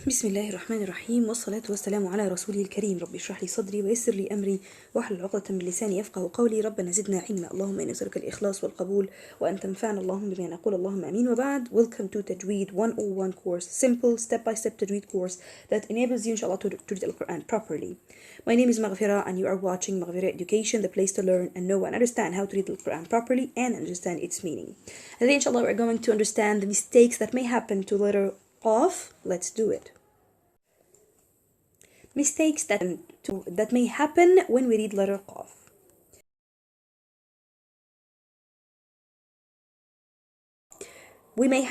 بسم الله الرحمن الرحيم والصلاة والسلام على رسوله الكريم. رب اشرح لي صدري ويسر لي أمري واحلل عقدة من لساني يفقه قولي. ربنا زدنا علما. اللهم إنا نسألك الإخلاص والقبول وأن تنفعنا اللهم بما نقول. اللهم آمين. وبعد. Welcome to Tajweed 101 course, simple step-by-step Tajweed course that enables you inshallah to read the Quran properly. My name is Maghfira and you are watching Maghfira Education, the place to learn and know and understand how to read the Quran properly and understand its meaning. And today inshallah we're going to understand the mistakes that may happen to letter Qaf. Let's do it. Mistakes that may happen when we read letter Qaf. We may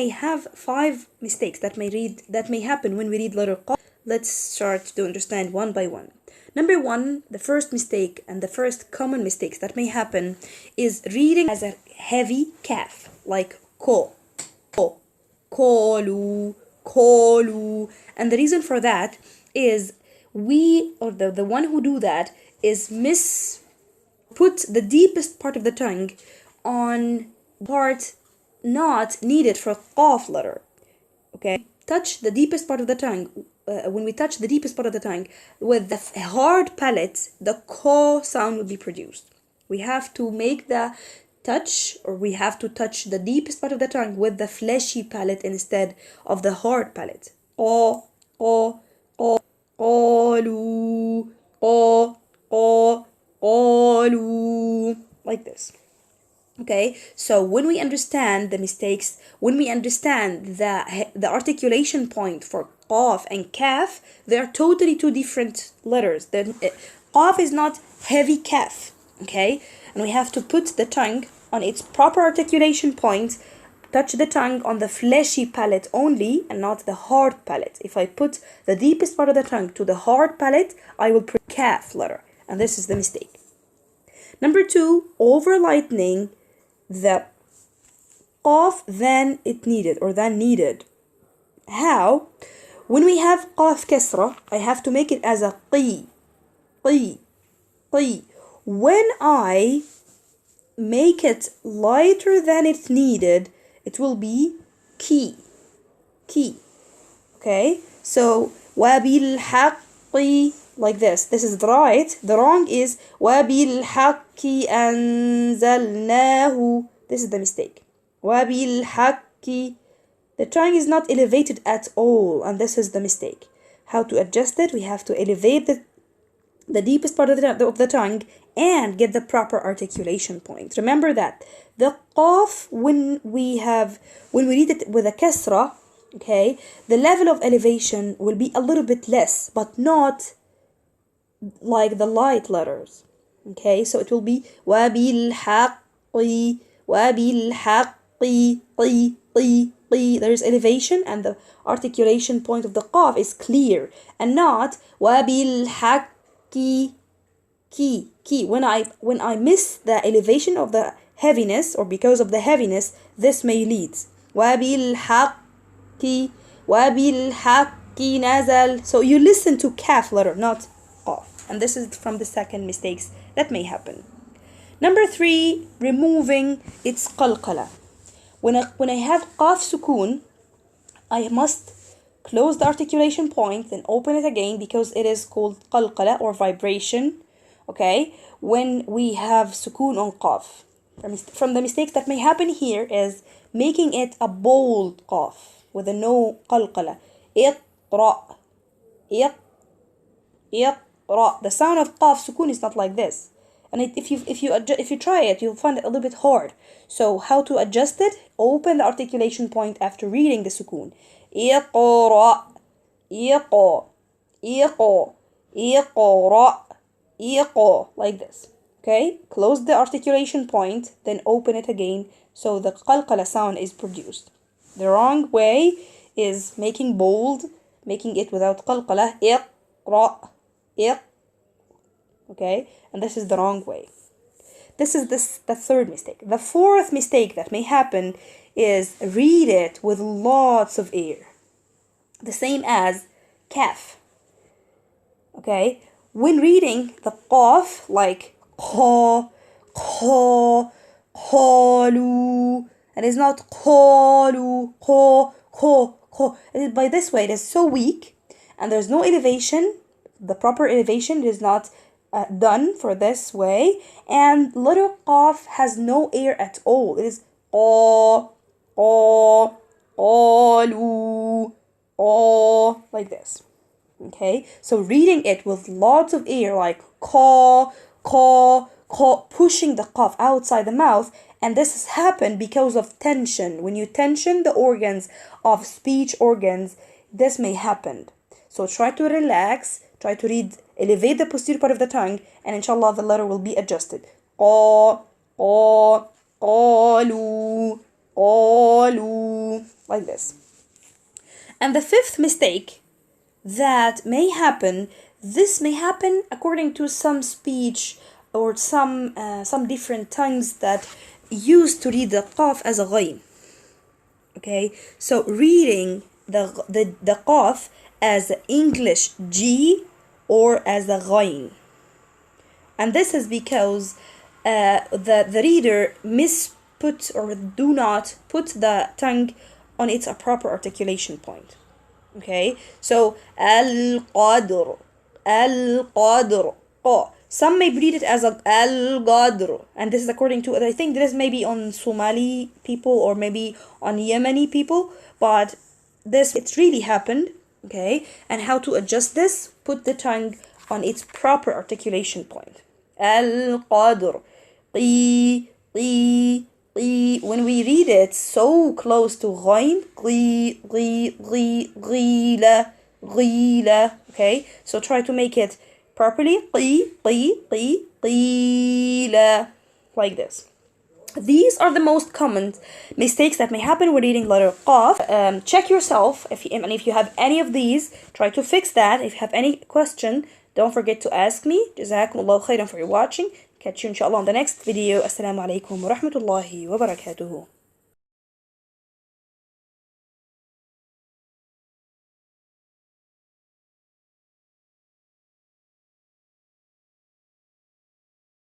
have 5 mistakes that may happen when we read letter Qaf. Let's start to understand one by one. Number 1, the first mistake and the first common mistakes that may happen is reading as a heavy kaf, like ko, kolu, kolu. And the reason for that is the one who do that is put the deepest part of the tongue on part not needed for Qaf letter. Okay, touch the deepest part of the tongue. When we touch the deepest part of the tongue with the hard palate, the ko sound will be produced. We have to make the touch, or we have to touch the deepest part of the tongue with the fleshy palate instead of the hard palate. O, qalu, qalu, like this. Okay, so when we understand the mistakes, when we understand the articulation point for Qaf and Kaf, they are totally two different letters. Qaf is not heavy Kaf, okay? And we have to put the tongue on its proper articulation point, touch the tongue on the fleshy palate only and not the hard palate. If I put the deepest part of the tongue to the hard palate, I will put Kaf letter, and this is the mistake. Number 2, over-lightening the Qaf than needed. How? When we have Qaf Kasra, I have to make it as a qi. When I make it lighter than it's needed, it will be ki. Okay? So, وَبِالْحَقِّ, like this. This is the right. The wrong is وَبِالْحَقِّ أَنزَلْنَاهُ. This is the mistake. وَبِالْحَقِّ. The tongue is not elevated at all, and this is the mistake. How to adjust it? We have to elevate the deepest part of the tongue and get the proper articulation point. Remember that the Qaf, when we read it with a kasra, okay, the level of elevation will be a little bit less, but not like the light letters. Okay, so it will be وَبِالْحَقِّ. There is elevation and the articulation point of the Qaf is clear, and not وَبِالْحَقِّ. Ki. When I miss the elevation of the heaviness, or because of the heaviness, this may lead وَبِالْحَقِّ نَزَلْ. So you listen to Kaf letter, not Qaf. And this is from the second mistakes that may happen. Number 3, removing its qalqala. When I have Qaf sukun, I must close the articulation point, then open it again, because it is called qalqala or vibration. Okay, when we have sukun on Qaf. From the mistakes that may happen here is making it a bold Qaf with a no qalqala. Iqra. The sound of Qaf sukun is not like this. And if you try it, you'll find it a little bit hard. So how to adjust it? Open the articulation point after reading the sukun. Iqra. Like this. Okay? Close the articulation point, then open it again, so the qalqala sound is produced. The wrong way is making bold, making it without qalqala. Iqra. Okay? And this is the wrong way. This is the third mistake. The fourth mistake that may happen is read it with lots of air. The same as Kaf. Okay? When reading the Qaf, like qa, qalu, and it's not qalu, Ko. By this way, it is so weak, and there's no elevation. The proper elevation is not done for this way, and letter qaf has no air at all. It is qa, qa, qalu, qa, like this. Okay, so reading it with lots of air, like qa, qa, qa, pushing the qaf outside the mouth, and this has happened because of tension. When you tension the organs of speech organs, this may happen. So try to relax, try to read, elevate the posterior part of the tongue, and inshallah the letter will be adjusted. Qa, qa, qalu, qalu, like this. And the fifth mistake that may happen, this may happen according to some speech or some different tongues that used to read the qaf as a ghain. Okay, so reading the qaf as the English G or as the ghain. And this is because the reader misput or do not put the tongue on its proper articulation point. Okay, so al-qadr, al-qadr, qa. Some may read it as al-qadr, and this is according to, I think this may be on Somali people or maybe on Yemeni people, but this, it's really happened. Okay, and how to adjust this? Put the tongue on its proper articulation point. Al-qadr, qi, qi, qi. When we read it so close to ghain, qi, qi, qi, qila, qila. Okay, so try to make it properly. Qi, qi, qi, qila, like this. These are the most common mistakes that may happen when reading letter qaf. Check yourself if you have any of these. Try to fix that. If you have any question, don't forget to ask me. Jazakumullahu khairan for your watching. Catch you inshallah on the next video. Assalamu alaikum wa rahmatullahi wa barakatuhu.